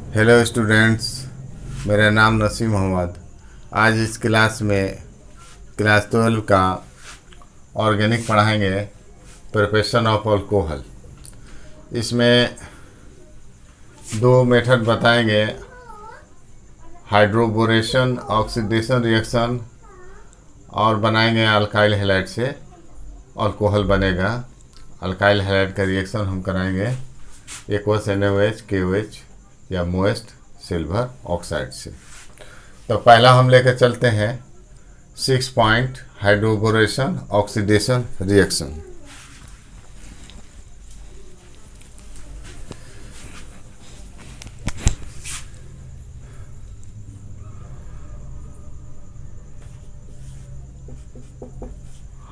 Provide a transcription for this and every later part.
Hello students, मेरा नाम नसीम मोहम्मद। आज इस क्लास में क्लास 12 का ऑर्गेनिक पढ़ाएंगे, प्रिपरेशन ऑफ अल्कोहल। इसमें दो मेथड बताएंगे, हाइड्रोबोरेशन ऑक्सीडेशन रिएक्शन, और बनाएंगे अल्काइल हैलाइड से अल्कोहल बनेगा। अल्काइल हैलाइड का रिएक्शन हम कराएंगे एक्वस NaOH KOH या मोएस्ट सिल्वर ऑक्साइड से। तो पहला हम लेकर चलते हैं 6 point hydroboration oxidation reaction.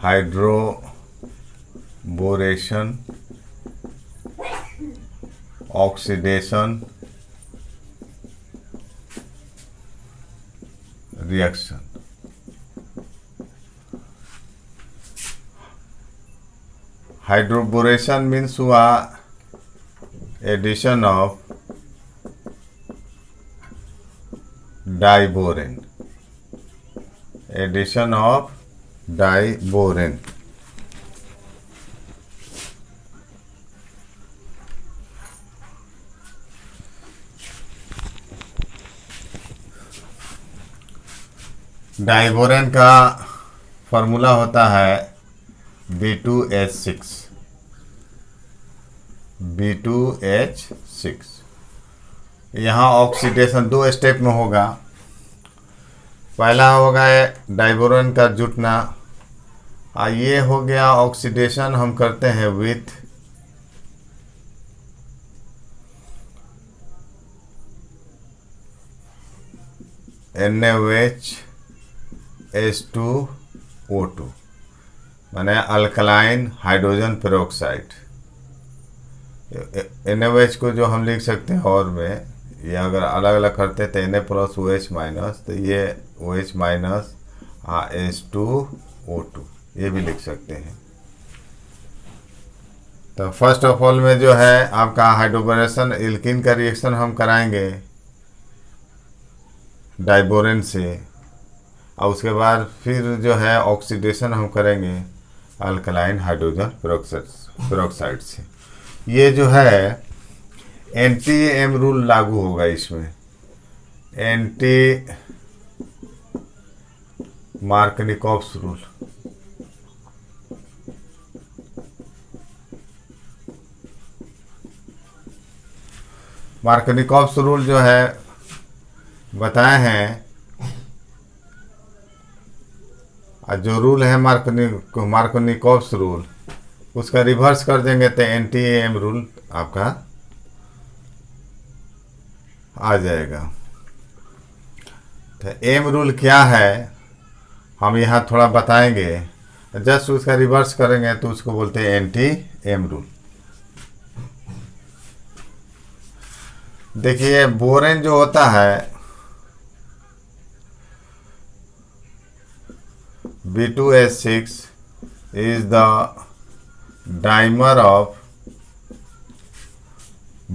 Hydroboration oxidation reaction. Hydroboration means हुआ addition of diborane, addition of diborane. Diborane का फॉर्मूला होता है B2H6। B2H6। यहाँ ऑक्सीडेशन दो स्टेप में होगा। पहला होगा डाइबोरेन का जुटना, ये हो गया ऑक्सीडेशन हम करते हैं विथ NaOH H2O2, माने अल्कलाइन हाइड्रोजन पेरोक्साइड। NaOH को जो हम लिख सकते हैं और में, ये अगर अलग अलग करते हैं तो Na+OH माइनस, तो ये OH माइनस H2O2 ये भी लिख सकते हैं। तो फर्स्ट ऑफ ऑल में जो है आपका हाइड्रोबोरेशन एल्कीन का रिएक्शन हम कराएंगे डाइबोरेन से, और उसके बाद फिर जो है ऑक्सीडेशन हम करेंगे अल्कलाइन हाइड्रोजन पेरोक्साइड से। ये जो है NTM रूल लागू होगा इसमें, मार्कनिकॉफ्स रूल। मार्कनिकॉफ्स रूल जो है बताए हैं, जो रूल है मार्कनिकॉफ्स रूल, उसका रिवर्स कर देंगे तो NTM रूल आपका आ जाएगा। तो M रूल क्या है हम यहाँ थोड़ा बताएंगे, जस्ट उसका रिवर्स करेंगे तो उसको बोलते हैं NTM रूल। देखिए बोरेन जो होता है B2H6 is the dimer of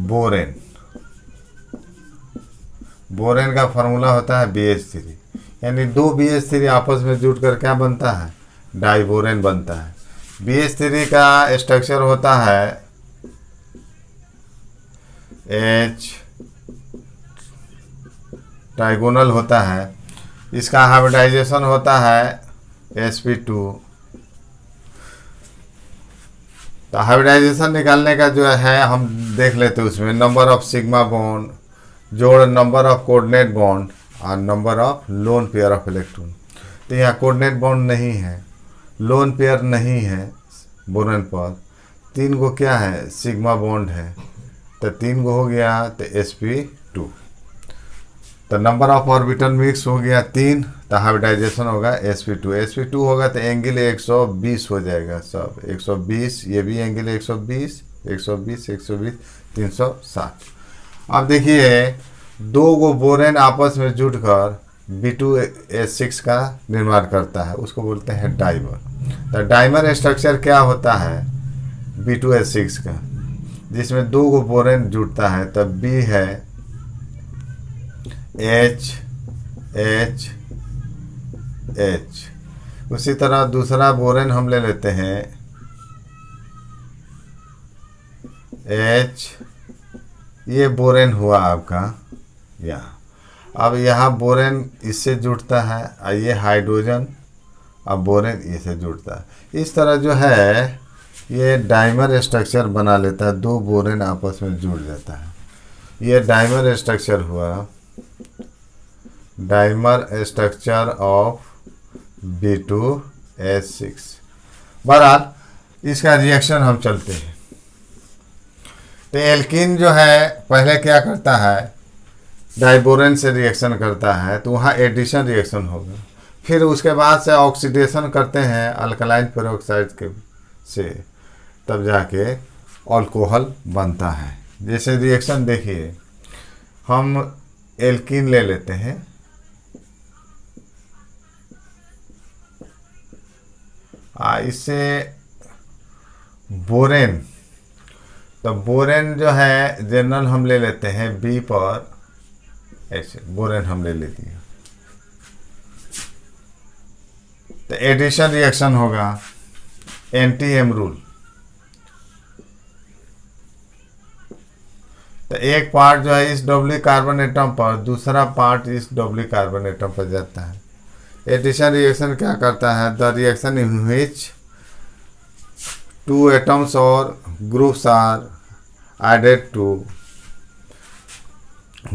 borane. Borane का फार्मूला होता है BH3, यानी दो BH3 आपस में जुट कर क्या बनता है, डाइबोरेन बनता है। BH3 का स्ट्रक्चर होता है H ट्राइगोनल होता है, इसका हाइब्रिडाइजेशन होता है sp2। तो हाइब्रिडाइजेशन निकालने का जो है हम देख लेते हैं, उसमें नंबर ऑफ सिग्मा बॉन्ड जोड़ नंबर ऑफ कोऑर्डिनेट बॉन्ड और number of lone pair of electron. तो यहाँ कोऑर्डिनेट बॉन्ड नहीं है, लोन पेयर नहीं है बोरेन पर, 3 गो क्या है सिग्मा बॉन्ड है, तो 3 गो हो गया तो sp2। तो नंबर ऑफ ऑर्बिटल मिक्स हो गया 3, तो हाइब्रिडाइजेशन होगा sp2। sp2 होगा तो एंगल 120 हो जाएगा, सब 120, ये भी एंगल 120, 120, 120, 360। अब देखिए दो गो बोरेन आपस में जुटकर B2H6 का निर्माण करता है, उसको बोलते हैं डाइमर। तो डाइमर स्ट्रक्चर क्या होता है B2H6 का, जिसमें दो गो बोरेन जुड़ता है, तब B है एच एच एच। उसी तरह दूसरा बोरेन हम ले लेते हैं एच, ये बोरेन हुआ आपका यहाँ। अब यहाँ बोरेन इससे जुड़ता है और ये हाइड्रोजन, अब बोरेन इससे जुड़ता है। इस तरह जो है ये डाइमर स्ट्रक्चर बना लेता है, दो बोरेन आपस में जुड़ जाता है, ये डाइमर स्ट्रक्चर हुआ, डाइमर स्ट्रक्चर ऑफ B2H6। बहरहाल इसका रिएक्शन हम चलते हैं। तो एल्कीन जो है पहले क्या करता है, डाइबोरेन से रिएक्शन करता है, तो वहाँ एडिशन रिएक्शन होगा। फिर उसके बाद से ऑक्सीडेशन करते हैं अल्कलाइन पेरोक्साइड के से, तब जाके अल्कोहल बनता है। जैसे रिएक्शन देखिए, हम एल्कीन ले लेते हैं, इससे बोरेन, तो बोरेन जो है जनरल हम ले लेते हैं बी पर, ऐसे बोरेन हम ले लेते हैं, तो एडिशन रिएक्शन होगा NTM रूल। तो एक पार्ट जो है इस डबल कार्बन एटम पर, दूसरा पार्ट इस डबल कार्बन एटम पर जाता है। एडिशन रिएक्शन क्या करता है, the reaction in which two atoms or groups are added to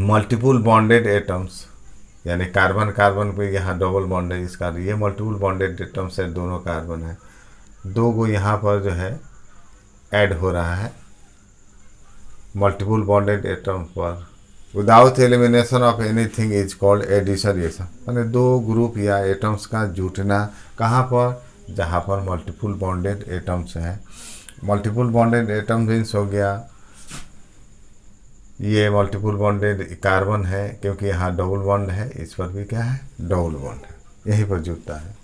multiple bonded atoms, यानी कार्बन कार्बन पे यहाँ डबल बॉन्ड है, इसका ये मल्टीपल बॉन्डेड एटम्स है, दोनों कार्बन है, दो गो यहाँ पर जो है ऐड हो रहा है मल्टीपल बॉन्डेड एटम पर, without elimination of anything is called addition reaction. यानी दो ग्रुप या एटम्स का जुटना कहाँ पर, जहाँ पर मल्टीपल बॉन्डेड एटम्स हैं। मल्टीपल बॉन्डेड एटम मीन्स हो गया ये मल्टीपल बॉन्डेड कार्बन है, क्योंकि यहाँ डबल बॉन्ड है, इस पर भी क्या है डबल बॉन्ड है, यहीं पर जुटता है।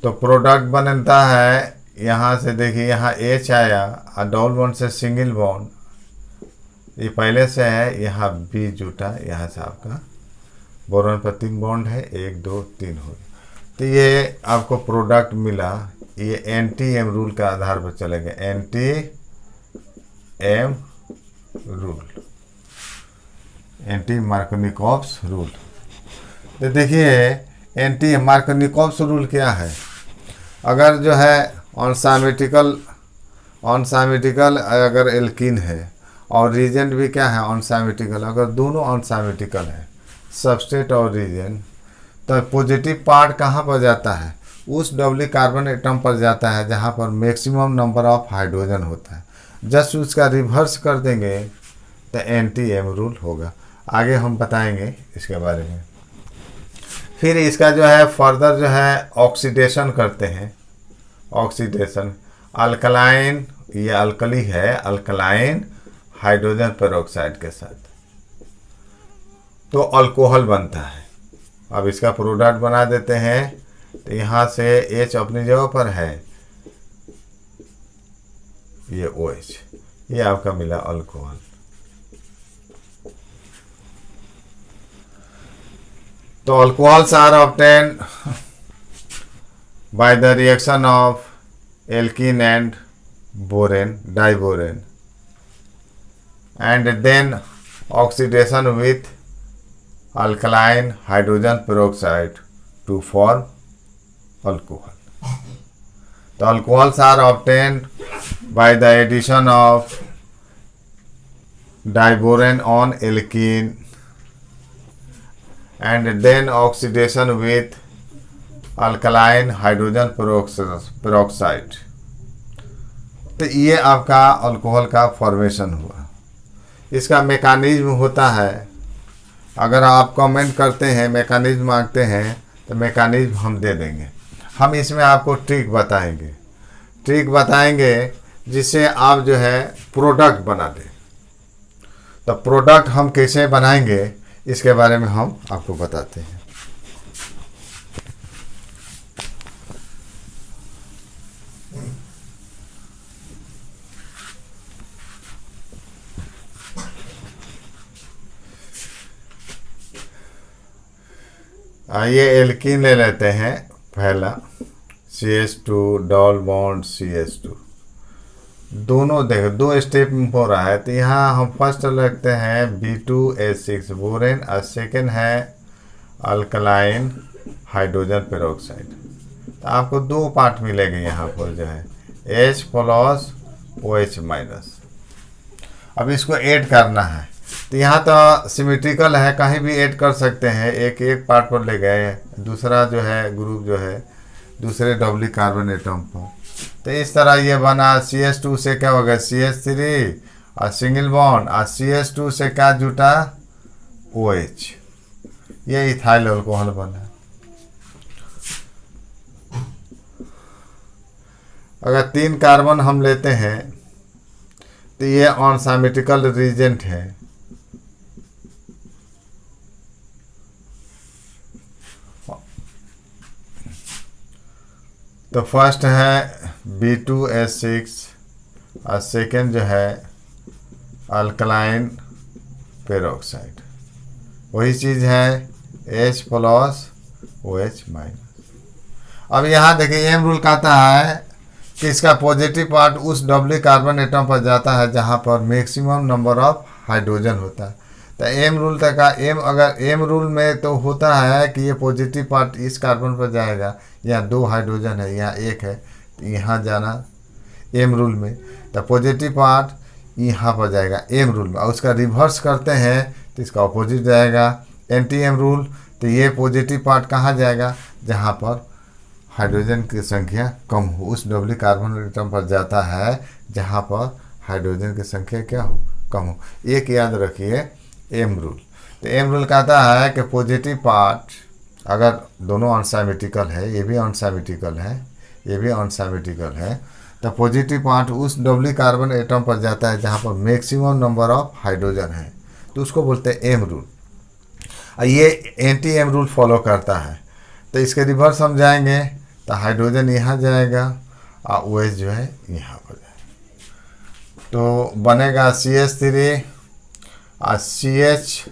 तो प्रोडक्ट बनता है यहाँ से, देखिए यहाँ H आया और डबल बॉन्ड से सिंगल बॉन्ड, ये पहले से है, यहाँ B जुटा, यहाँ से आपका बोरॉन पर 3 बॉन्ड है, 1 2 3 हो गया। तो ये आपको प्रोडक्ट मिला, ये NTM रूल के आधार पर चलेगा, NTM rule, anti Markovnikov's rule. तो देखिए एंटी मार्कोनिकॉव्स रूल क्या है, अगर जो है अनसाइमेटिकल अगर एल्कीन है और रीजेंट भी क्या है अनसाइमेटिकल, अगर दोनों अनसाइमेटिकल है सबस्ट्रेट और रीजेंट, तो पॉजिटिव पार्ट कहाँ पर जाता है, उस डबल कार्बन एटम पर जाता है जहाँ पर मैक्सिमम नंबर ऑफ हाइड्रोजन होता है। जस्ट उसका रिवर्स कर देंगे तो NTM रूल होगा। आगे हम बताएंगे इसके बारे में। फिर इसका जो है फर्दर जो है ऑक्सीडेशन करते हैं, ऑक्सीडेशन अल्कलाइन, ये अल्कली है, अल्कलाइन हाइड्रोजन पेरोक्साइड के साथ, तो अल्कोहल बनता है। अब इसका प्रोडक्ट बना देते हैं, तो यहाँ से H अपनी जगह पर है, ये OH, ये आपका मिला अल्कोहल। तो alcohols are obtained by the reaction of alkene and borane, diborane, and then oxidation with alkaline hydrogen peroxide to form alcohol. The alcohols are obtained by the addition of diborane on alkene and then oxidation with alkaline hydrogen peroxide. तो ये आपका alcohol का formation हुआ। इसका mechanism होता है, अगर आप कमेंट करते हैं मैकेनिज्म मांगते हैं तो मैकेनिज्म हम दे देंगे। हम इसमें आपको ट्रिक बताएंगे जिससे आप जो है प्रोडक्ट बना दें। तो प्रोडक्ट हम कैसे बनाएंगे इसके बारे में हम आपको बताते हैं। ये एल्कीन ले लेते हैं पहला, CH2 डबल बॉन्ड CH2, दोनों देखो 2 स्टेप में हो रहा है। तो यहाँ हम फर्स्ट लगते हैं B2H6 बोरेन और सेकेंड है अल्कलाइन हाइड्रोजन पेरोक्साइड। तो आपको 2 पार्ट मिलेंगे यहाँ पर जो है H प्लस OH माइनस। अब इसको ऐड करना है, तो यहाँ तो सिमेट्रिकल है, कहीं भी ऐड कर सकते हैं। एक पार्ट पर ले गए, दूसरा जो है ग्रुप जो है दूसरे डबली कार्बन एटम पर। तो इस तरह ये बना। CH2 से क्या होगा CH3 और सिंगल बॉन्ड, और CH2 से क्या जुटा OH, ये इथाइल अल्कोहल बना। अगर 3 कार्बन हम लेते हैं तो ये अनसिमेट्रिकल रीजेंट है। तो फर्स्ट है B2H6 और सेकेंड जो है अल्कलाइन पेरोक्साइड, वही चीज़ है H प्लस OH माइनस। अब यहाँ देखिए एम रूल कहता है कि इसका पॉजिटिव पार्ट उस डबली कार्बन एटम पर जाता है जहाँ पर मैक्सिमम नंबर ऑफ हाइड्रोजन होता है। तो एम रूल तक का अगर एम रूल में तो होता है कि ये पॉजिटिव पार्ट इस कार्बन पर जाएगा, यहाँ 2 हाइड्रोजन है, यहाँ 1 है, तो यहाँ जाना एम रूल में। तो पॉजिटिव पार्ट यहाँ पर जाएगा एम रूल में, और उसका रिवर्स करते हैं तो इसका अपोजिट जाएगा एंटी एम रूल। तो ये पॉजिटिव पार्ट कहाँ जाएगा, जहाँ पर हाइड्रोजन की संख्या कम हो, उस डबली कार्बन एटम पर जाता है जहाँ पर हाइड्रोजन की संख्या क्या हो, कम हो। एक याद रखिए एम रूल। तो एम रूल कहता है कि पॉजिटिव पार्ट अगर दोनों अनसिमेट्रिकल है, ये भी अनसिमेट्रिकल है, ये भी अनसिमेट्रिकल है, तो पॉजिटिव पार्ट उस डबली कार्बन एटम पर जाता है जहाँ पर मैक्सिमम नंबर ऑफ हाइड्रोजन है, तो उसको बोलते हैं एम रूल। ये एंटी एम रूल फॉलो करता है। तो इसके रिवर्स हम जाएंगे तो हाइड्रोजन यहाँ जाएगा और OH जो है यहाँ पर जाएगा, तो बनेगा CH3 और CH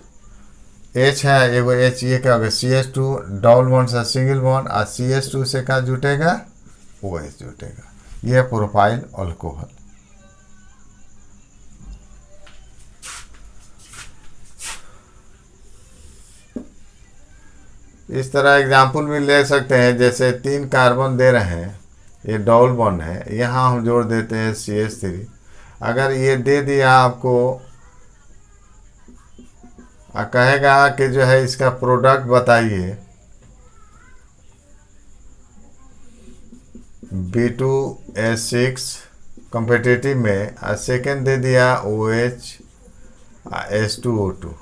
है एगो H, ये क्या होगा CH2 डबल बॉन्ड से सिंगल बॉन्ड, और CH2 से क्या जुटेगा OH जुटेगा, यह प्रोपाइल अल्कोहल। इस तरह एग्जाम्पल भी ले सकते हैं, जैसे 3 कार्बन दे रहे हैं, ये डबल बॉन्ड है, यहाँ हम जोड़ देते हैं CH3। अगर ये दे दिया आपको, कहेगा कि जो है इसका प्रोडक्ट बताइए, B2H6 कॉम्पिटिटिव में, और सेकेंड दे दिया OH H2O2।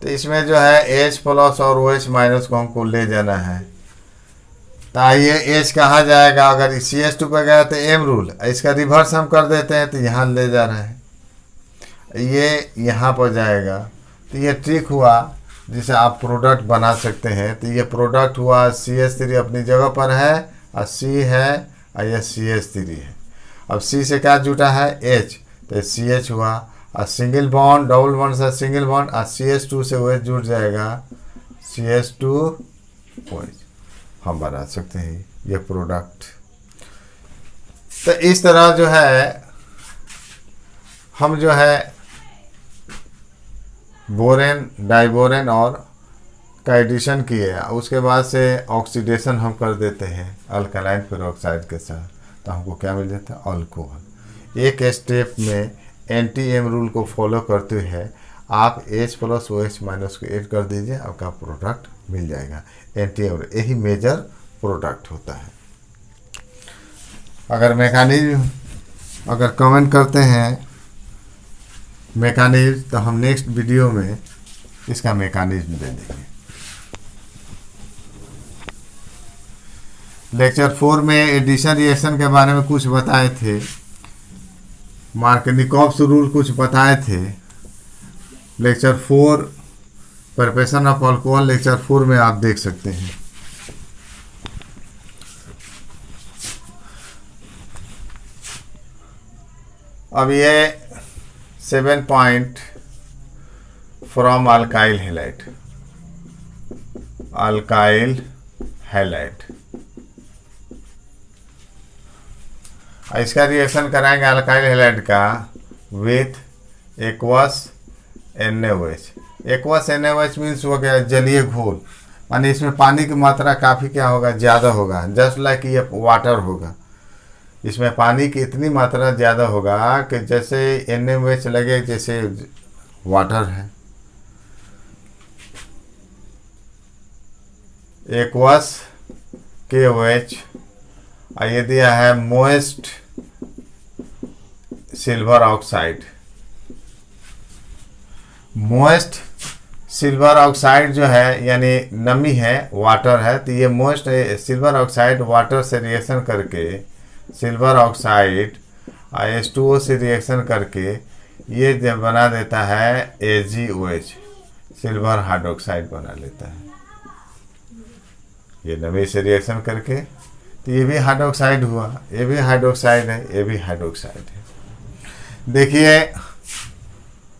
तो इसमें जो है H प्लस और OH माइनस को हमको ले जाना है। तो आइए H कहाँ जाएगा, अगर CH2 पर गया तो एम रूल, इसका रिवर्स हम कर देते हैं तो यहाँ ले जा रहे हैं, ये यहाँ पर जाएगा। तो ये ट्रिक हुआ जिसे आप प्रोडक्ट बना सकते हैं। तो ये प्रोडक्ट हुआ CH3 अपनी जगह पर है, और C है, और ये CH3 है। अब C से क्या जुटा है H, तो CH हुआ, और सिंगल बॉन्ड डबल बॉन्ड से सिंगल बॉन्ड, और CH2 से OH जुड़ जाएगा, CH2 OH हम बना सकते हैं ये प्रोडक्ट। तो इस तरह जो है हम जो है बोरेन डाइबोरेन और का एडिशन किए, उसके बाद से ऑक्सीडेशन हम कर देते हैं अल्कलाइन पेरोक्साइड के साथ, तो हमको क्या मिल जाता है अल्कोहल। एक स्टेप में एंटी एम रूल को फॉलो करते हुए आप H प्लस OH माइनस को ऐड कर दीजिए, आपका प्रोडक्ट मिल जाएगा एंटी एम। यही मेजर प्रोडक्ट होता है। अगर मैकेनिज्म अगर कमेंट करते हैं मैकेनिज्म, तो हम नेक्स्ट वीडियो में इसका मैकेनिज्म दे देंगे। लेक्चर 4 में एडिशन रिएक्शन के बारे में कुछ बताए थे, मार्कनिकॉफ्स रूल कुछ बताए थे। Lecture 4 preparation of alcohol lecture 4 में आप देख सकते हैं। अब ये 7 point from alkyl halide. Alkyl halide. इसका रिएक्शन कराएंगे अल्काइल हैलाइड का with aqueous NaOH। Aqueous NaOH means हो गया जलीय घोल, माने इसमें पानी की मात्रा काफ़ी क्या होगा, ज़्यादा होगा, जस्ट लाइक ये वाटर होगा। इसमें पानी की इतनी मात्रा ज़्यादा होगा कि जैसे NaOH लगे जैसे वाटर है। एक्वस KOH, ये दिया है moist silver oxide. Moist silver oxide जो है यानी नमी है, वाटर है, तो ये मोइस्ट सिल्वर ऑक्साइड वाटर से रिएक्शन करके सिल्वर ऑक्साइड H2O से रिएक्शन करके ये जब बना देता है AgOH, सिल्वर हाइड्रोक्साइड बना लेता है। ये नमी से रिएक्शन करके, तो ये भी हाइड्रोक्साइड हुआ, ये भी हाइड्रोक्साइड है, ये भी हाइड्रोक्साइड है। देखिए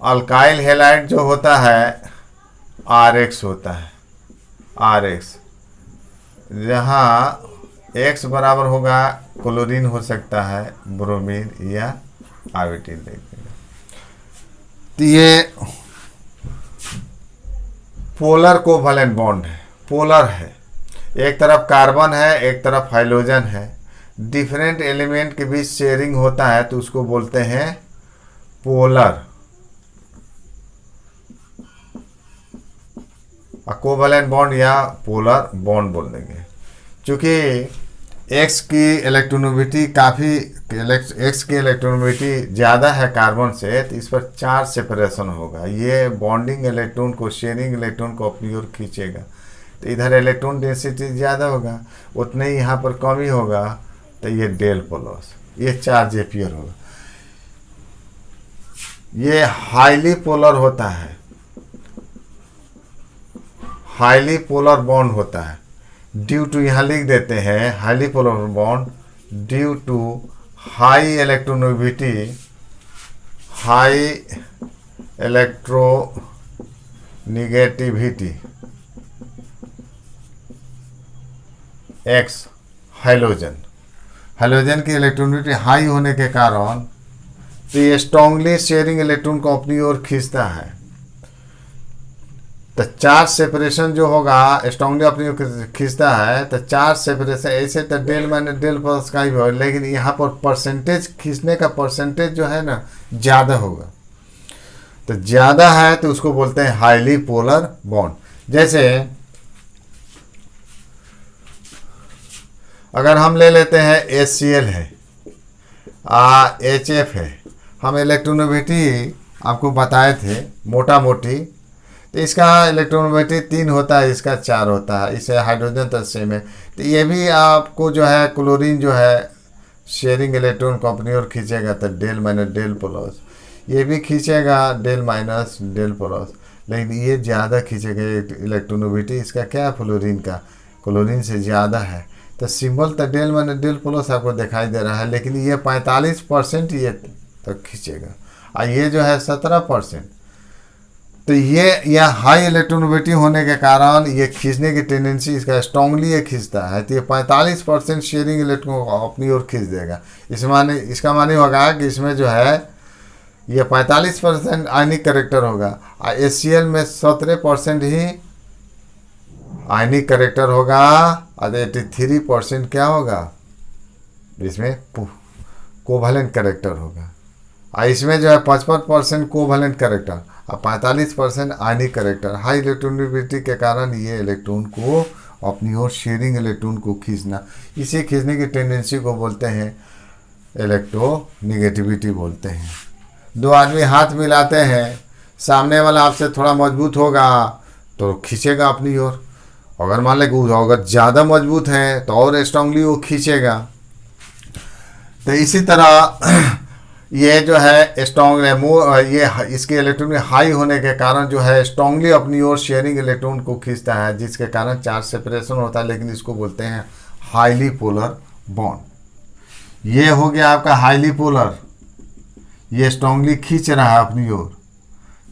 अल्काइल हैलाइड जो होता है RX होता है, RX, जहाँ X बराबर होगा क्लोरीन हो सकता है, ब्रोमीन या आयोडीन देखेंगे। तो ये पोलर कोवैलेंट बॉन्ड है, पोलर है, एक तरफ कार्बन है एक तरफ हाइड्रोजन है, डिफरेंट एलिमेंट के बीच शेयरिंग होता है तो उसको बोलते हैं पोलर। कोवैलेंट बॉन्ड या पोलर बॉन्ड बोल देंगे। चूँकि एक्स की इलेक्ट्रोनेगेटिविटी काफ़ी, एक्स की इलेक्ट्रोनेगेटिविटी ज़्यादा है कार्बन से, तो इस पर चार्ज सेपरेशन होगा। ये बॉन्डिंग इलेक्ट्रॉन को, शेयरिंग इलेक्ट्रॉन को अपनी ओर खींचेगा, तो इधर इलेक्ट्रॉन डेंसिटी ज़्यादा होगा, उतने ही यहाँ पर कमी होगा, तो ये डेल प्लस, ये चार्ज एपियर होगा। ये हाईली पोलर होता है, हाईली पोलर बॉन्ड होता है, ड्यू टू, यहाँ लिख देते हैं highly polar bond due to high electronegativity, high electronegativity X hydrogen, hydrogen की इलेक्ट्रोनेगेटिविटी हाई होने के कारण तो ये स्ट्रांगली शेयरिंग इलेक्ट्रॉन को अपनी ओर खींचता है। तो चार्ज सेपरेशन जो होगा स्ट्रांगली अपनी ओर खींचता है, तो चार्ज सेपरेशन ऐसे तो डेल माइनस डेल प्लस का ही होगा, लेकिन यहाँ पर परसेंटेज, खींचने का परसेंटेज जो है ना ज़्यादा होगा। तो ज़्यादा है तो उसको बोलते हैं हाईली पोलर बॉन्ड। जैसे अगर हम ले लेते हैं HCl है, HF है, हम इलेक्ट्रोनेगेटिविटी आपको बताए थे मोटा मोटी, तो इसका इलेक्ट्रोनेगेटिविटी 3 होता है, इसका 4 होता है, इसे हाइड्रोजन तो सेम है। तो ये भी आपको जो है क्लोरीन जो है शेयरिंग इलेक्ट्रॉन को अपनी ओर खींचेगा, तो डेल माइनस डेल प्लस, ये भी खींचेगा डेल माइनस डेल प्लस, लेकिन ये ज़्यादा खींचेगा इलेक्ट्रोनेगेटिविटी इसका क्या है, फ्लोरीन का, क्लोरीन से ज़्यादा है। तो सिंबल तो डेल माइनस डेल प्लस आपको दिखाई दे रहा है, लेकिन ये 45% ये तक खींचेगा, और ये जो है 17%। तो ये हाई इलेक्ट्रोनेगेटिविटी होने के कारण ये खींचने की टेंडेंसी इसका स्ट्रांगली ये खींचता है, तो ये 45% शेयरिंग इलेक्ट्रॉन को अपनी ओर खींच देगा। इसका माने होगा कि इसमें जो है ये 45% आयनिक कैरेक्टर होगा, और HCl में 17% ही आयनिक कैरेक्टर होगा, और 83% क्या होगा, इसमें कोवैलेंट कैरेक्टर होगा, और इसमें जो है 55% कोवैलेंट कैरेक्टर और 45% आयनिक कैरेक्टर। हाई इलेक्ट्रोनेगेटिविटी के कारण ये इलेक्ट्रॉन को अपनी ओर शेयरिंग इलेक्ट्रॉन को खींचना, इसे खींचने की टेंडेंसी को बोलते हैं इलेक्ट्रोनेगेटिविटी बोलते हैं। दो आदमी हाथ मिलाते हैं, सामने वाला आपसे थोड़ा मजबूत होगा तो खींचेगा अपनी ओर, अगर मान लें अगर ज़्यादा मजबूत है तो और स्ट्रांगली वो खींचेगा। तो इसी तरह ये जो है स्ट्रांग ये इसके इलेक्ट्रॉन हाई होने के कारण जो है स्ट्रांगली अपनी ओर शेयरिंग इलेक्ट्रॉन को खींचता है, जिसके कारण चार्ज सेपरेशन होता है, लेकिन इसको बोलते हैं हाईली पोलर बॉन्ड। ये हो गया आपका हाईली पोलर, ये स्ट्रांगली खींच रहा है अपनी ओर,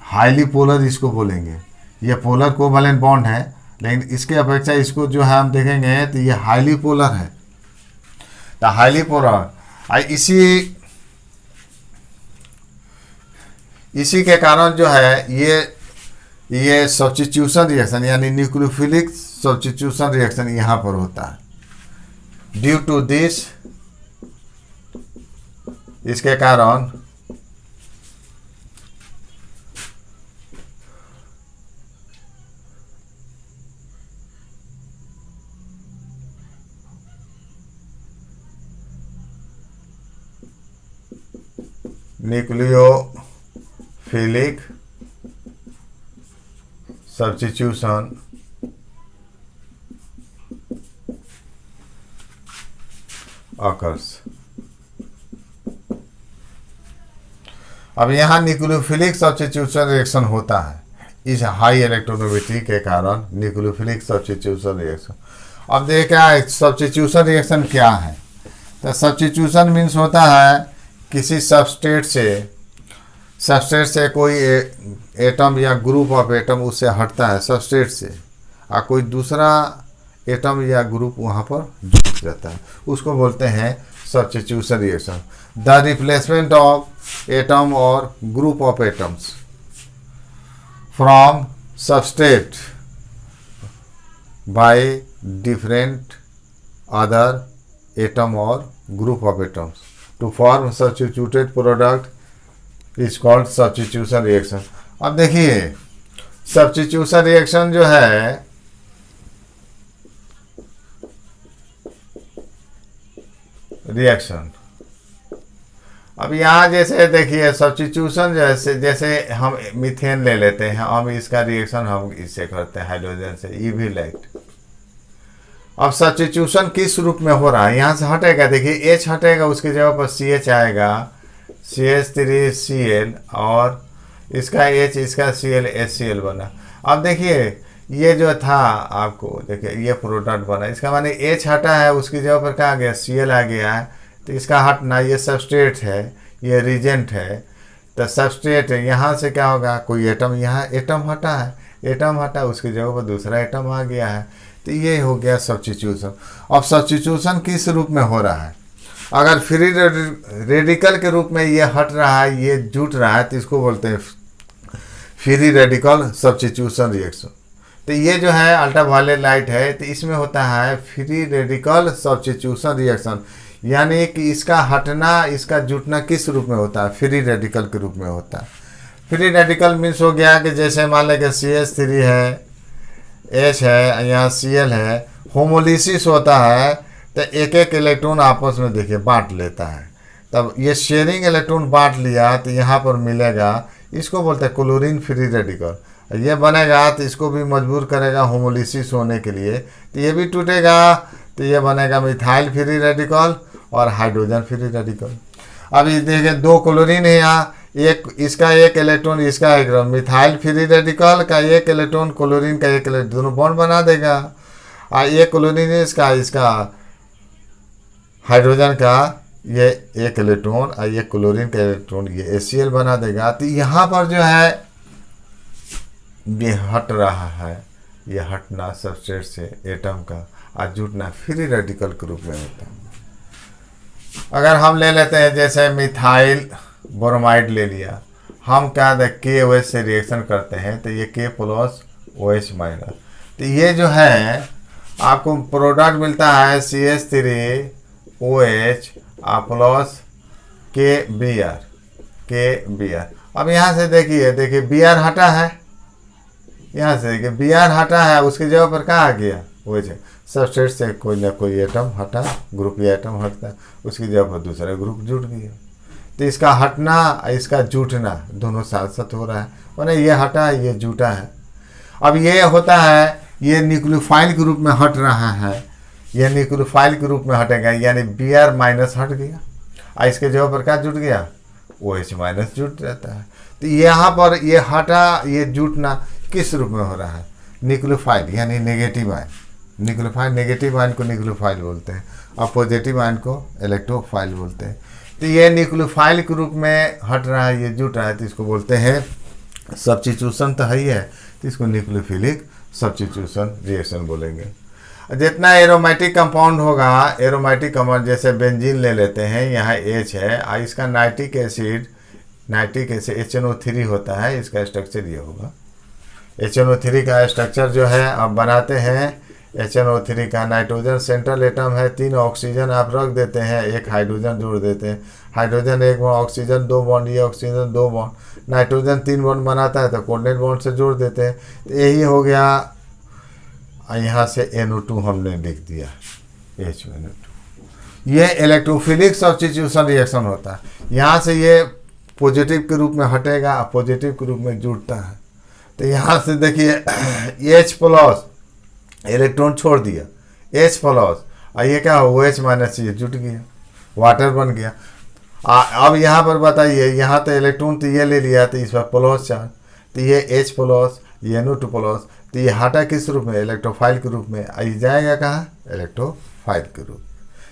हाईली पोलर इसको बोलेंगे। ये पोलर कोवैलेंट बॉन्ड है, लेकिन इसके अपेक्षा इसको जो है हम देखेंगे तो ये हाईली पोलर है। तो हाईली पोलर इसी के कारण जो है ये सब्स्टिट्यूशन रिएक्शन यानी न्यूक्लियोफिलिक सब्स्टिट्यूशन रिएक्शन यहाँ पर होता है। ड्यू टू दिस, इसके कारण न्यूक्लियोफिलिक सब्स्टिट्यूशन occurs। अब यहाँ न्यूक्लियोफिलिक सब्स्टिट्यूशन रिएक्शन होता है इस हाई इलेक्ट्रोनेगेटिविटी के कारण, न्यूक्लियोफिलिक सब्स्टिट्यूशन रिएक्शन। अब देखिए क्या है सब्स्टिट्यूशन रिएक्शन क्या है। तो सब्स्टिट्यूशन मीन्स होता है किसी सबस्ट्रेट से कोई एटम या ग्रुप ऑफ एटम उससे हटता है सबस्ट्रेट से, और कोई दूसरा एटम या ग्रुप वहाँ पर जुड़ जाता है, उसको बोलते हैं substitution reaction. The replacement of atom or group of atoms from substrate by different other atom or group of atoms to form substituted product is called substitution reaction. अब देखिए सब्स्टिट्यूशन रिएक्शन जो है रिएक्शन, अब यहाँ जैसे देखिए substitution जैसे हम मीथेन ले लेते हैं, हम इसका रिएक्शन हम इससे करते हैं हाइड्रोजन से, ये भी लाइट। अब सब्स्टिट्यूशन किस रूप में हो रहा है, यहाँ से हटेगा, देखिए H हटेगा, उसकी जगह पर CH आएगा, CH3Cl और इसका H इसका Cl HCl बना। अब देखिए ये जो था आपको देखिए ये प्रोडक्ट बना, इसका माने H हटा है, उसकी जगह पर क्या आ गया Cl आ गया है, तो इसका हटना, ये सबस्ट्रेट है, ये रिजेंट है, तो सबस्ट्रेट है, यहाँ से क्या होगा कोई एटम, यहाँ एटम हटा है, एटम हटा उसकी जगह पर दूसरा एटम आ गया है, तो ये हो गया सब्स्टिट्यूशन। अब सब्स्टिट्यूशन किस रूप में हो रहा है, अगर फ्री रेडिकल के रूप में ये हट रहा है, ये जुट रहा है, तो इसको बोलते हैं फ्री रेडिकल सब्स्टिट्यूशन रिएक्शन। तो ये जो है अल्ट्रावायलेट लाइट है, तो इसमें होता है फ्री रेडिकल सब्स्टिट्यूशन रिएक्शन, यानी कि इसका हटना इसका जुटना किस रूप में होता है, फ्री रेडिकल के रूप में होता है। फ्री रेडिकल मीन्स हो गया कि जैसे मान लें कि CH3 है, H है, यहाँ Cl है, होमोलिसिस होता है, तो एक एक इलेक्ट्रॉन आपस में देखिए बांट लेता है, तब ये शेयरिंग इलेक्ट्रॉन बांट लिया तो यहाँ पर मिलेगा, इसको बोलते हैं क्लोरीन फ्री रेडिकल। ये बनेगा तो इसको भी मजबूर करेगा होमोलिसिस होने के लिए, तो ये भी टूटेगा, तो ये बनेगा मिथाइल फ्री रेडिकल और हाइड्रोजन फ्री रेडिकल। अब ये देखिए दो क्लोरीन है यहाँ, एक इसका एक इलेक्ट्रॉन इसका एक, मिथाइल फ्री रेडिकल का एक इलेक्ट्रॉन क्लोरीन का एक इलेक्ट्रॉन, दोनों बॉन्ड बना देगा, और ये क्लोरीन इसका हाइड्रोजन का ये एक इलेक्ट्रॉन और ये क्लोरीन का इलेक्ट्रॉन ये HCl बना देगा। तो यहाँ पर जो है ये हट रहा है, ये हटना सबस्ट्रेट से एटम का और जुटना फ्री रेडिकल के रूप में होता है। अगर हम ले लेते हैं जैसे मिथाइल ब्रोमाइड ले लिया, हम क्या KOH से रिएक्शन करते हैं, तो ये K प्लस OH माइनस, तो ये जो है आपको प्रोडक्ट मिलता है CH3OH प्लस KBr। अब यहाँ से देखिए Br हटा है, यहाँ से देखिए Br हटा है, उसकी जगह पर क्या आ गया OH, सबस्ट्रेट से कोई ना कोई एटम हटा, ग्रुप या एटम हटता है, उसकी जगह पर दूसरा ग्रुप जुट गया, तो इसका हटना इसका जुटना दोनों साथ साथ हो रहा है, मैंने ये हटा ये जुटा है। अब ये होता है ये न्यूक्लियोफाइल के रूप में हट रहा है, ये न्यूक्लियोफाइल के रूप में हटेगा, यानी Br माइनस हट गया और इसके जगह पर क्या जुट गया OH माइनस जुट जाता है। तो यहाँ पर ये हटा ये जुटना किस रूप में हो रहा है, न्यूक्लियोफाइल यानी negative ion, nucleophile negative ion को न्यूक्लियोफाइल बोलते हैं और पॉजिटिव आयन को इलेक्ट्रोफाइल बोलते हैं। तो ये न्यूक्लियोफाइल के रूप में हट रहा है, ये जुट रहा है, तो इसको बोलते हैं सब्स्टिट्यूशन तो है ही है, तो इसको न्यूक्लियोफिलिक सब्स्टिट्यूशन रिएक्शन बोलेंगे। जितना एरोमेटिक कंपाउंड होगा, एरोमेटिक कंपाउंड जैसे बेंजीन ले लेते हैं, यहाँ H है और इसका नाइट्रिक एसिड HNO3 होता है, इसका स्ट्रक्चर ये होगा। HNO3 का स्ट्रक्चर जो है अब बनाते हैं, HNO3 का नाइट्रोजन सेंट्रल एटम है, 3 ऑक्सीजन आप रख देते हैं, 1 हाइड्रोजन जोड़ देते हैं, हाइड्रोजन 1 बॉन्ड, ऑक्सीजन 2 बॉन्ड, ये ऑक्सीजन 2 बॉन्ड, नाइट्रोजन 3 बॉन्ड बनाता है तो कोऑर्डिनेट बॉन्ड से जोड़ देते हैं। तो यही हो गया, यहाँ से NO2 हमने लिख दिया, HNO2। ये इलेक्ट्रोफिलिक सब्स्टिट्यूशन रिएक्शन होता है। यहाँ से ये पॉजिटिव के रूप में हटेगा, पॉजिटिव के रूप में जुड़ता है। तो यहाँ से देखिए H+ इलेक्ट्रॉन छोड़ दिया, H+, और ये क्या हो, OH- ये जुट गया, वाटर बन गया। अब यहाँ पर बताइए, यहाँ तो इलेक्ट्रॉन तो ये ले लिया तो इस पर प्लस चार्ज, तो ये H+, ये NO2+, तो ये हटा किस रूप में, इलेक्ट्रोफाइल के रूप में, ये जाएगा कहाँ, इलेक्ट्रोफाइल के रूप।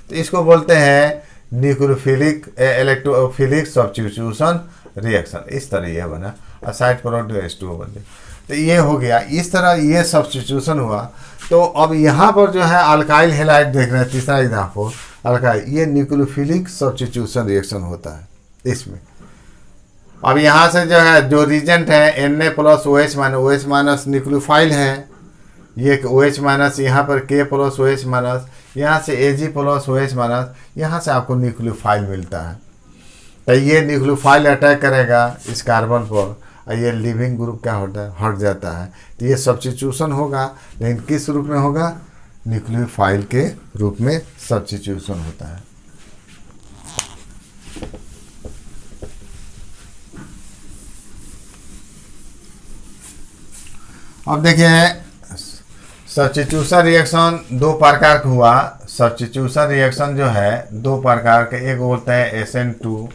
तो इसको बोलते हैं न्यूक्लियोफिलिक इलेक्ट्रोफिलिक सब्स्टिट्यूशन रिएक्शन। इस तरह ये बना और साइड प्रोडक्ट H2O बन गया। तो ये हो गया, इस तरह ये सब्स्टिट्यूशन हुआ। तो अब यहाँ पर जो है अल्काइल हैलाइड देख रहे हैं, तीसरा एग्जाम्पल अल्काइल, ये न्यूक्लियोफिलिक सब्स्टिट्यूशन रिएक्शन होता है इसमें। अब यहाँ से जो है जो रिजेंट है Na+OH- न्यूक्लियोफाइल है, ये OH-, यहाँ पर K+OH-, यहाँ से Ag+OH-, यहाँ से आपको न्यूक्लियोफाइल मिलता है। तो ये न्यूक्लियोफाइल अटैक करेगा इस कार्बन पर और ये लिविंग ग्रुप क्या होता है, हट जाता है। तो ये सब्स्टिट्यूशन होगा, लेकिन किस रूप में होगा, न्यूक्लियोफाइल के रूप में सब्स्टिट्यूशन होता है। अब देखिए सब्स्टिट्यूशन रिएक्शन 2 प्रकार का हुआ। सब्स्टिट्यूशन रिएक्शन जो है 2 प्रकार के, एक बोलते हैं SN2,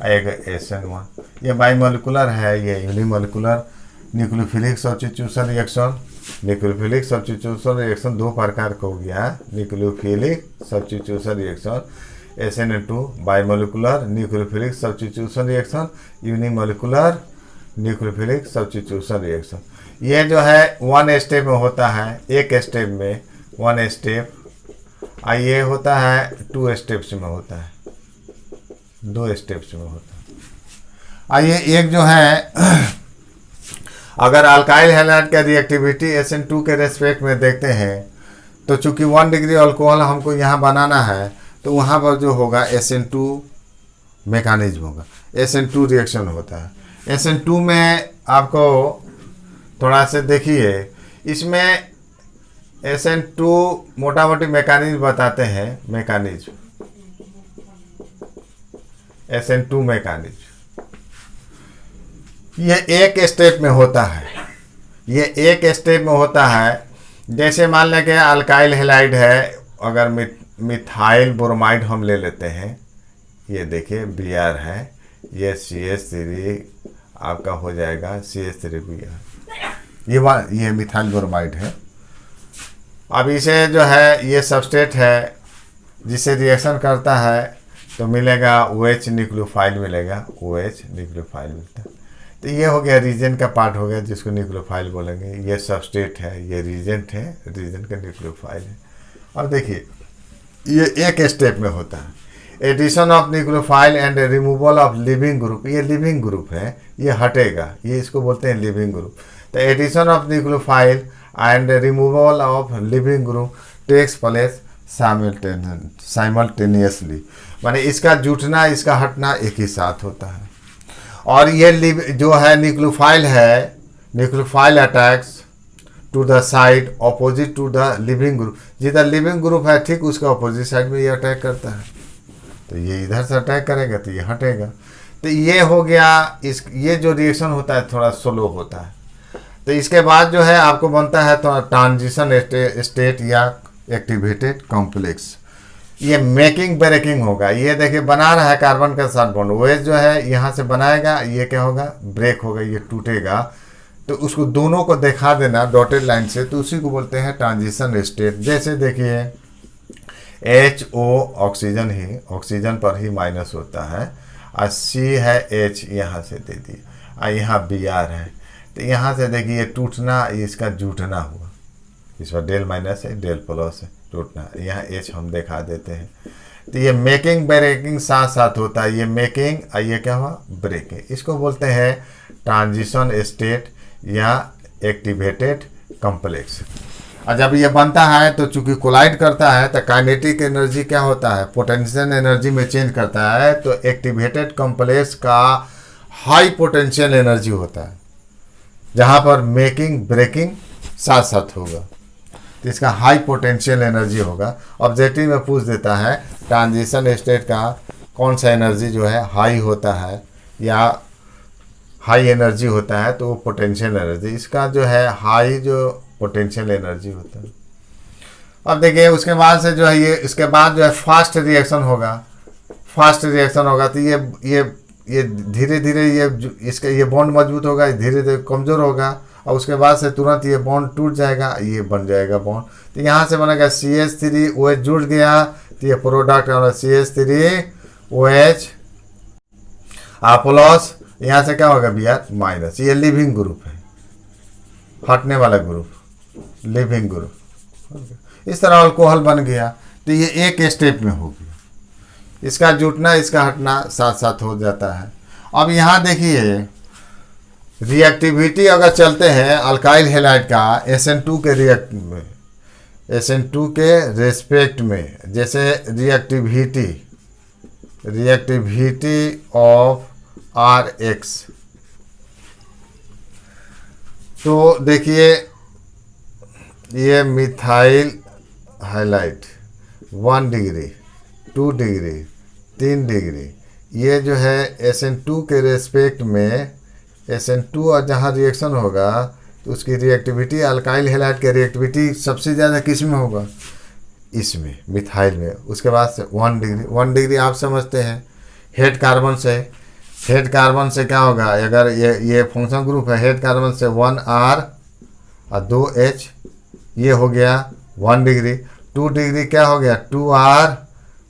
एक SN1। ये बाइमोलिकुलर है, ये unimolecular nucleophilic substitution reaction. Nucleophilic substitution reaction 2 प्रकार का हो गया। Nucleophilic substitution reaction SN2 bimolecular nucleophilic substitution reaction, unimolecular nucleophilic substitution reaction. ये जो है 1 स्टेप में होता है, एक स्टेप में 1 स्टेप, और ये होता है 2 स्टेप्स में होता है, 2 स्टेप्स में होता है। आइए एक जो है अगर अल्काइल हैलाइड का रिएक्टिविटी SN2 के रेस्पेक्ट में देखते हैं, तो चूंकि 1 डिग्री अल्कोहल हमको यहाँ बनाना है, तो वहाँ पर जो होगा SN2 मैकेनिज्म होगा, SN2 रिएक्शन होता है। SN2 में आपको थोड़ा से देखिए, इसमें SN2 मोटा मोटी मैकेनिज्म बताते हैं। मैकेनिज्म SN2 मैकेनिज्म ये एक स्टेप में होता है, ये एक स्टेप में होता है। जैसे मान लें कि अल्काइल हैलाइड है, अगर मिथाइल ब्रोमाइड हम ले लेते हैं, ये देखिए Br है, ये CH3 आपका हो जाएगा CH3Br, ये मिथाइल ब्रोमाइड है। अब इसे जो है ये सबस्ट्रेट है जिससे रिएक्शन करता है, तो मिलेगा OH न्यूक्लियोफाइल मिलेगा, OH न्यूक्लियोफाइल मिलता है। तो ये हो गया रीजन का पार्ट हो गया जिसको न्यूक्लियोफाइल बोलेंगे। ये सबस्ट्रेट है, ये रीजेंट है, रीजन का न्यूक्लियोफाइल है। अब देखिए ये एक स्टेप में होता है, addition of nucleophile and removal of leaving group. ये लिविंग ग्रुप है, ये हटेगा, ये इसको बोलते हैं लिविंग ग्रुप। तो addition of nucleophile and removal of leaving group takes place simultaneously, माने इसका जुटना इसका हटना एक ही साथ होता है। और ये जो है न्यूक्लियोफाइल है, nucleophile attacks to the side opposite to the leaving group. जिधर लिविंग ग्रुप है ठीक उसका ऑपोजिट साइड में ये अटैक करता है, तो ये इधर से अटैक करेगा तो ये हटेगा। तो ये हो गया ये जो रिएक्शन होता है थोड़ा स्लो होता है। तो इसके बाद जो है आपको बनता है तो ट्रांजिशन स्टेट या एक्टिवेटेड कॉम्प्लेक्स। ये मेकिंग ब्रेकिंग होगा। ये देखिए बना रहा है कार्बन का साथ बॉन्ड, OH जो है यहाँ से बनाएगा, ये क्या होगा, ब्रेक होगा, ये टूटेगा। तो उसको दोनों को दिखा देना डॉटेड लाइन से, तो उसी को बोलते हैं ट्रांजिशन स्टेट। जैसे देखिए HO ऑक्सीजन ही, ऑक्सीजन पर ही माइनस होता है, और C है H यहाँ से दे दिया, और यहाँ Br है। तो यहाँ से देखिए टूटना, इसका जुटना हुआ, इस पर डेल माइनस है, डेल प्लस है, टूटना। यहाँ एच हम दिखा देते हैं। तो ये मेकिंग ब्रेकिंग साथ साथ होता है, ये मेकिंग और ये क्या हुआ, ब्रेकिंग। इसको बोलते हैं ट्रांजिशन स्टेट या एक्टिवेटेड कॉम्प्लेक्स। और जब ये बनता है तो चूंकि कोलाइड करता है तो काइनेटिक एनर्जी क्या होता है, पोटेंशियल एनर्जी में चेंज करता है। तो एक्टिवेटेड कॉम्प्लेक्स का हाई पोटेंशियल एनर्जी होता है, जहाँ पर मेकिंग ब्रेकिंग साथ साथ होगा, तो इसका हाई पोटेंशियल एनर्जी होगा। ऑब्जेक्टिव में पूछ देता है ट्रांजिशन स्टेट का कौन सा एनर्जी जो है हाई होता है या हाई एनर्जी होता है, तो वो पोटेंशियल एनर्जी, इसका जो है हाई जो पोटेंशियल एनर्जी होता है। अब देखिए उसके बाद से जो है ये, इसके बाद जो है फास्ट रिएक्शन होगा, फास्ट रिएक्शन होगा। तो ये धीरे धीरे इसका ये बॉन्ड मजबूत होगा, धीरे धीरे कमज़ोर होगा, और उसके बाद से तुरंत ये बॉन्ड टूट जाएगा, ये बन जाएगा बॉन्ड। तो यहाँ से बनेगा CH3OH जुड़ गया, तो ये प्रोडक्ट CH3OH प्लस, यहाँ से क्या होगा Br माइनस। ये लिविंग ग्रुप है, हटने वाला ग्रुप, लिविंग ग्रुप। इस तरह अल्कोहल बन गया। तो ये एक स्टेप में हो गया, इसका जुटना इसका हटना साथ साथ हो जाता है। अब यहाँ देखिए रिएक्टिविटी अगर चलते हैं अल्काइल हैलाइड का SN2 के SN2 के रेस्पेक्ट में, जैसे रिएक्टिविटी ऑफ RH, तो देखिए ये methyl highlight 1 degree 2 degree 3 degree, ये जो है SN2 के रेस्पेक्ट में SN2 और जहाँ रिएक्शन होगा तो उसकी रिएक्टिविटी, अल्काइल हैलाइड की रिएक्टिविटी सबसे ज़्यादा किस में होगा, इसमें मिथाइल में। उसके बाद से 1 डिग्री, 1 डिग्री आप समझते हैं हेड कार्बन से क्या होगा, अगर ये फंक्शन ग्रुप है, हेड कार्बन से 1R और 2H, ये हो गया 1 डिग्री। 2 डिग्री क्या हो गया 2R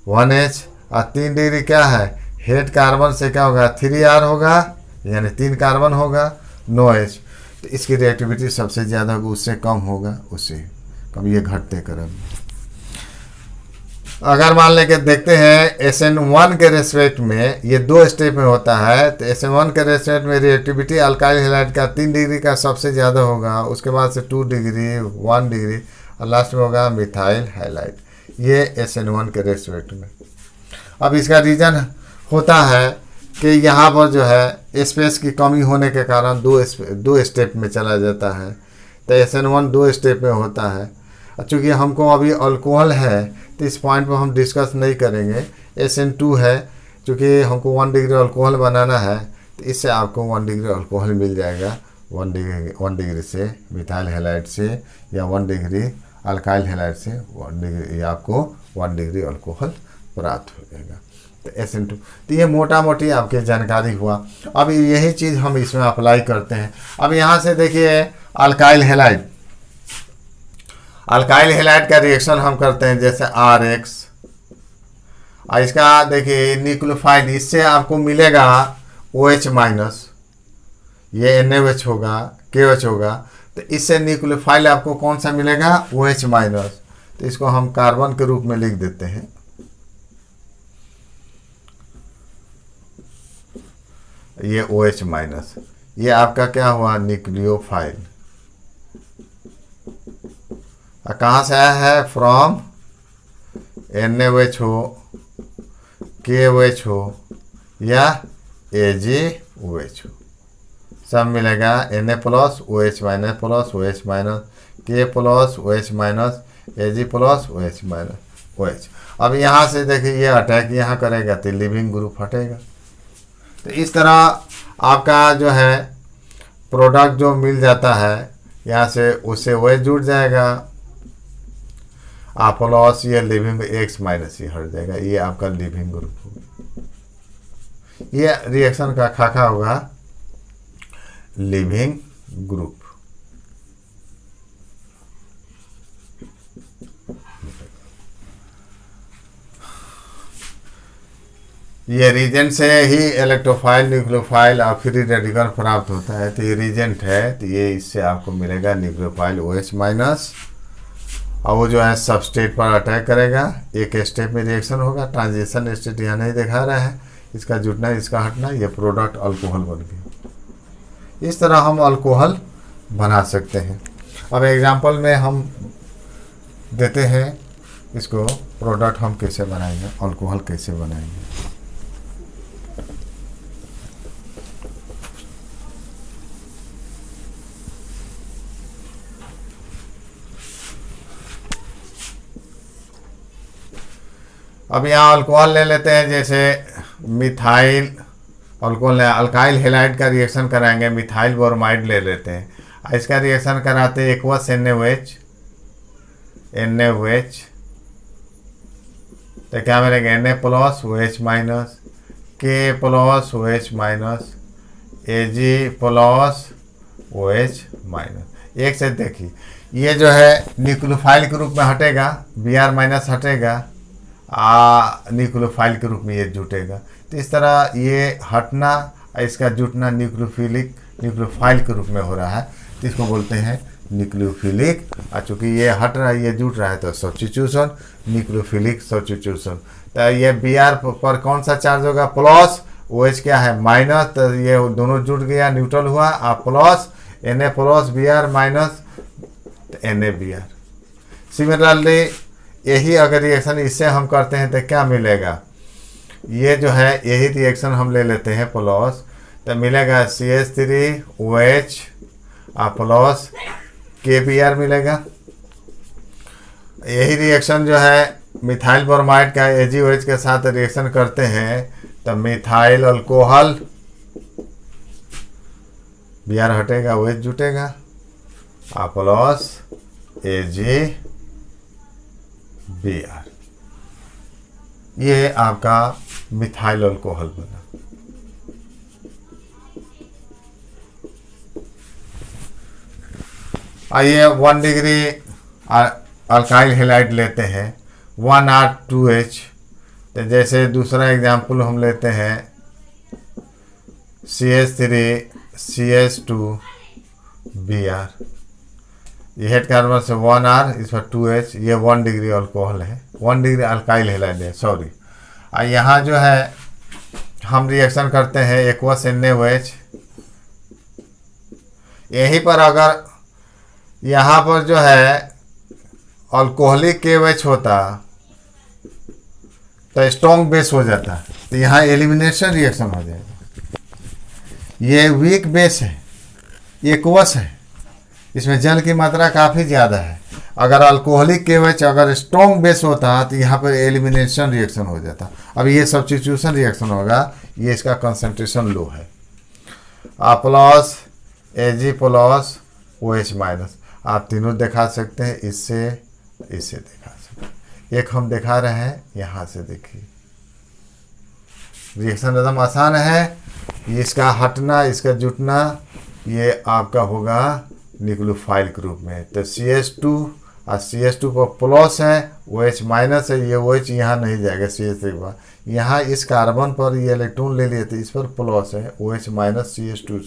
1H, और 3 डिग्री क्या है, हेड कार्बन से क्या होगा 3R होगा, यानी 3 कार्बन होगा, नो H। तो इसकी रिएक्टिविटी सबसे ज़्यादा होगी, उससे कम होगा, उससे कम, ये घटते क्रम। अगर मान लें कि देखते हैं SN1 के रेस्पेक्ट में, ये 2 स्टेप में होता है, तो SN1 के रेस्पेक्ट में रिएक्टिविटी अल्काइल हैलाइड का 3 डिग्री का सबसे ज़्यादा होगा, उसके बाद से 2 डिग्री 1 डिग्री और लास्ट में होगा मिथाइल हैलाइड, ये SN1 के रेस्पेक्ट में। अब इसका रीज़न होता है कि यहाँ पर जो है स्पेस की कमी होने के कारण दो स्टेप में चला जाता है। तो SN1 2 स्टेप में होता है। चूँकि हमको अभी अल्कोहल है तो इस पॉइंट पर हम डिस्कस नहीं करेंगे। SN2 है, चूँकि हमको 1 डिग्री अल्कोहल बनाना है तो इससे आपको 1 डिग्री अल्कोहल मिल जाएगा। 1 डिग्री से मिथाइल हैलाइड से या 1 डिग्री अल्काइल हैलाइड से 1 डिग्री आपको 1 डिग्री अल्कोहल प्राप्त हो जाएगा। तो SN2, तो ये मोटा मोटी आपके जानकारी हुआ। अब यही चीज़ हम इसमें अप्लाई करते हैं। अब यहाँ से देखिए अल्काइल हैलाइड का रिएक्शन हम करते हैं, जैसे RH, और इसका देखिए न्यूक्लियोफाइल, इससे आपको मिलेगा OH माइनस, ये NaOH होगा, KOH होगा। तो इससे न्यूक्लियोफाइल आपको कौन सा मिलेगा, OH माइनस। तो इसको हम कार्बन के रूप में लिख देते हैं। ये OH माइनस, ये आपका क्या हुआ, न्यूक्लियोफाइल। कहाँ से आया है, फ्रॉम NaOH हो, KOH हो या AgOH हो, सब मिलेगा। Na plus OH minus plus OH minus, K plus OH minus, Ag plus OH minus OH। अब यहाँ से देखिए ये अटैक यहाँ करेगा तो लिविंग ग्रुप हटेगा। तो इस तरह आपका जो है प्रोडक्ट जो मिल जाता है, यहाँ से उससे OH जुड़ जाएगा, प्लस ये लिविंग X माइनस ये हट जाएगा, ये आपका लिविंग ग्रुप होगा। ये रिएक्शन का खाका होगा लिविंग ग्रुप। ये रीजेंट से ही इलेक्ट्रोफाइल, न्यूक्लियोफाइल और फ्री रेडिकल प्राप्त होता है। तो ये रीजेंट है, तो ये इससे आपको मिलेगा न्यूक्लियोफाइल OH माइनस और वो जो है सबस्टेट पर अटैक करेगा, एक स्टेप में रिएक्शन होगा। ट्रांजिशन स्टेट यहाँ नहीं दिखा रहा है, इसका जुटना इसका हटना, ये प्रोडक्ट अल्कोहल बन गया। इस तरह हम अल्कोहल बना सकते हैं। अब एग्जांपल में हम देते हैं इसको, प्रोडक्ट हम कैसे बनाएंगे, अल्कोहल कैसे बनाएंगे। अब यहाँ अल्कोहल ले लेते हैं, जैसे मिथाइल अल्कोहल है, अल्काइल हेलाइड का रिएक्शन कराएंगे, मिथाइल ब्रोमाइड ले लेते हैं। इसका रिएक्शन कराते हैं एक्वस NaOH, तो क्या मिलेगा Na plus OH minus, K plus OH minus, Ag plus OH minus. एक से देखिए, ये जो है न्यूक्लियोफाइल के रूप में हटेगा, Br माइनस हटेगा, न्यूक्लियोफाइल के रूप में ये जुटेगा। तो इस तरह ये हटना, इसका जुटना न्यूक्लियोफाइल के रूप में हो रहा है, तो इसको बोलते हैं न्यूक्लियोफिलिक। और चूँकि ये हट रहा है, ये जुट रहा है, तो सब्स्टिट्यूशन, न्यूक्लियोफिलिक सब्स्टिट्यूशन। तो ये Br पर कौन सा चार्ज होगा, प्लस, OH क्या है माइनस, तो ये दोनों जुट गया, न्यूट्रल हुआ, plus Na plus Br minus NaBr। Similarly यही अगर रिएक्शन इससे हम करते हैं तो क्या मिलेगा, ये जो है यही रिएक्शन हम ले लेते हैं प्लस, तो मिलेगा CH3OH प्लस KBr मिलेगा। यही रिएक्शन जो है मिथाइल ब्रोमाइड का AgOH के साथ रिएक्शन करते हैं, तो मिथाइल अल्कोहल, Br हटेगा, OH जुटेगा, प्लस AgBr। ये आपका मिथाइल अल्कोहल बना। आइए 1 डिग्री अल्काइल हेलाइड लेते हैं, 1R2H। तो जैसे दूसरा एग्जांपल हम लेते हैं CH3CH2Br, ये हेड कार्बन से 1R, इस पर 2H, ये 1 डिग्री अल्कोहल है, 1 डिग्री अल्काइल हेलाइड है, सॉरी। और यहाँ जो है हम रिएक्शन करते हैं एक्वस NaOH। यहीं पर अगर यहाँ पर जो है अल्कोहलिक KOH होता तो स्ट्रॉन्ग बेस हो जाता, तो यहाँ एलिमिनेशन रिएक्शन हो जाएगा। ये वीक बेस है, एक्वस है, इसमें जल की मात्रा काफ़ी ज़्यादा है। अगर अल्कोहलिक KOH अगर स्ट्रॉन्ग बेस होता तो यहाँ पर एलिमिनेशन रिएक्शन हो जाता। अब ये सब्स्टिट्यूशन रिएक्शन होगा, ये इसका कंसंट्रेशन लो है, plus Ag plus OH minus. आप तीनों दिखा सकते हैं, इससे दिखा सकते हैं। एक हम दिखा रहे हैं, यहाँ से देखिए रिएक्शन एकदम आसान है। इसका हटना, इसका जुटना, ये आपका होगा न्यूक्लियोफाइल के रूप में। तो CH2 और CH2 पर प्लस है, OH माइनस है, ये OH यहाँ नहीं जाएगा CH3 के बाद, यहाँ इस कार्बन पर ये इलेक्ट्रॉन ले लिए, तो इस पर प्लस है, OH माइनस CH2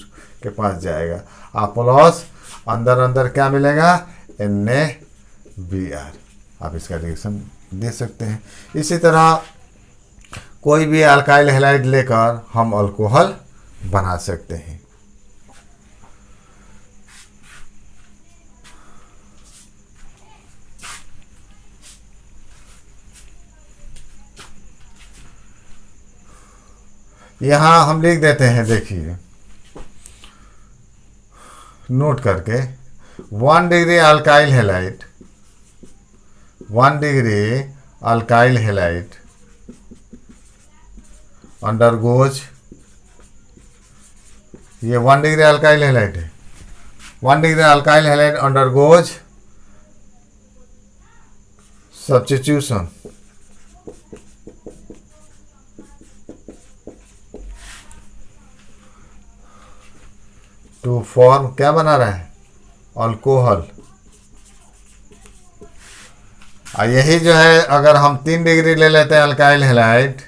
के पास जाएगा, प्लस अंदर क्या मिलेगा, NaBr। आप इसका रिएक्शन दे सकते हैं। इसी तरह कोई भी अल्काइल हैलाइड लेकर हम अल्कोहल बना सकते हैं। यहाँ हम लिख देते हैं, देखिए नोट करके, 1 degree alkyl halide, 1 degree alkyl halide undergoes, ये 1 डिग्री अल्काइल हैलाइड है, 1 degree alkyl halide undergoes substitution to form, क्या बना रहा है, अल्कोहल। और यही जो है अगर हम 3 डिग्री ले लेते हैं alkyl halide,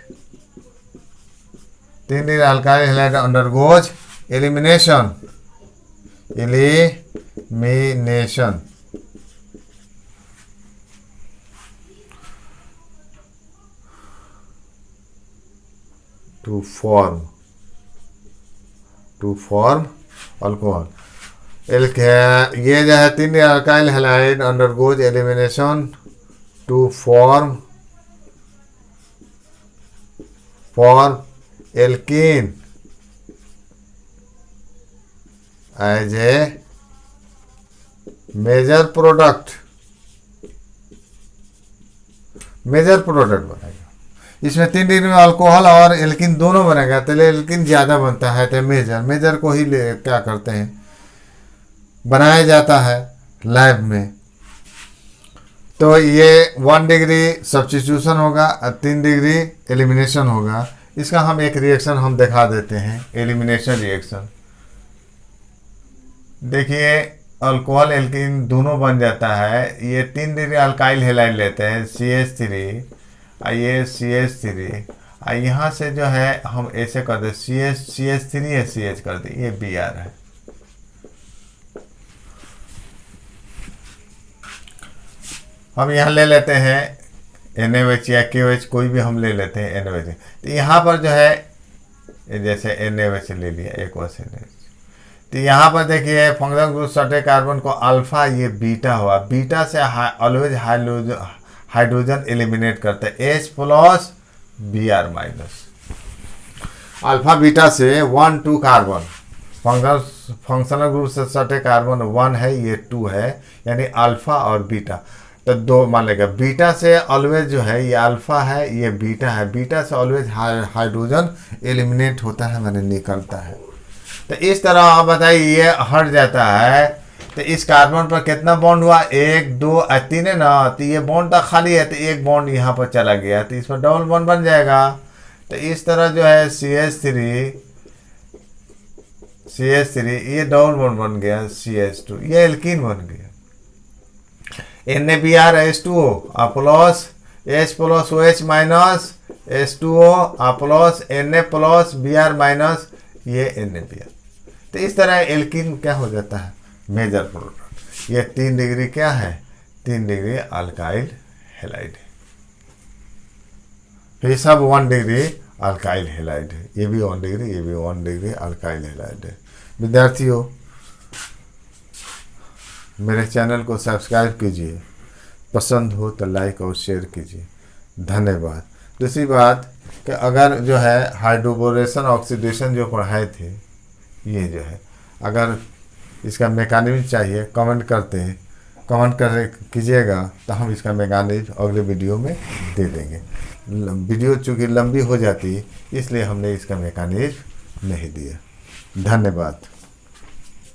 3 degree alkyl halide undergoes elimination, to form alcohol. ये जो है 3 alkyl halide undergoes elimination to form alkene as a major product बनेगा। इसमें 3 डिग्री में अल्कोहल और एल्किन दोनों बनेगा, तो एल्किन ज़्यादा बनता है, तो मेजर को ही क्या करते हैं, बनाया जाता है लैब में। तो ये 1 डिग्री सब्स्टिट्यूशन होगा और 3 डिग्री एलिमिनेशन होगा। इसका हम एक रिएक्शन हम दिखा देते हैं, एलिमिनेशन रिएक्शन। देखिए अल्कोहल एल्कीन दोनों बन जाता है। ये 3 डिग्री अल्काइल हैलाइड लेते हैं CH3, ये CH3, यहाँ से जो है हम ऐसे कर दे CH3 है CH कर दे, ये Br है। हम यहाँ ले लेते हैं NaOH या KOH, कोई भी हम ले लेते हैं NaOH। तो यहाँ पर जो है जैसे NaOH ले लिया, एक वर्ष NaOH, तो यहाँ पर देखिए फंक्शनल ग्रुप सटे कार्बन को अल्फा, ये बीटा हुआ। बीटा से ऑलवेज हाइड्रोजन एलिमिनेट करते हैं, H plus Br minus. Alpha beta से 1 2 कार्बन, फंक्शनल ग्रुप से सटे कार्बन 1 है, ये 2 है, यानी अल्फा और बीटा, तो 2 मान लेगा। बीटा से ऑलवेज जो है ये अल्फा है, ये बीटा है, बीटा से ऑलवेज हाइड्रोजन एलिमिनेट होता है, माने निकलता है। तो इस तरह आप बताइए ये हट जाता है, तो इस कार्बन पर कितना बॉन्ड हुआ, 1 2 3 है ना, तो ये बॉन्ड तो खाली है, तो एक बॉन्ड यहाँ पर चला गया, तो इस पर डबल बॉन्ड बन जाएगा। तो इस तरह जो है CH3 ये डबल बॉन्ड बन गया, CH2 ये एल्कीन बन गया। NaBr H2O plus H plus OH minus H2O plus Na plus Br minus, ये NaBr। तो इस तरह एल्कीन क्या हो जाता है, मेजर प्रोडक्ट। ये 3 डिग्री क्या है, 3 डिग्री अल्काइल हैलाइड है। ये सब 1 डिग्री अल्काइल हैलाइड है, ये भी 1 डिग्री, ये भी 1 डिग्री अल्काइल हैलाइड है। विद्यार्थियों मेरे चैनल को सब्सक्राइब कीजिए, पसंद हो तो लाइक और शेयर कीजिए। धन्यवाद। दूसरी बात कि अगर जो है हाइड्रोबोरेशन ऑक्सीडेशन जो पढ़ाए थे, ये जो है अगर इसका मैकेनिज्म चाहिए कमेंट कीजिएगा, तो हम इसका मैकेनिज्म अगले वीडियो में दे देंगे। वीडियो चूँकि लंबी हो जाती इसलिए हमने इसका मैकेनिज्म नहीं दिया। धन्यवाद।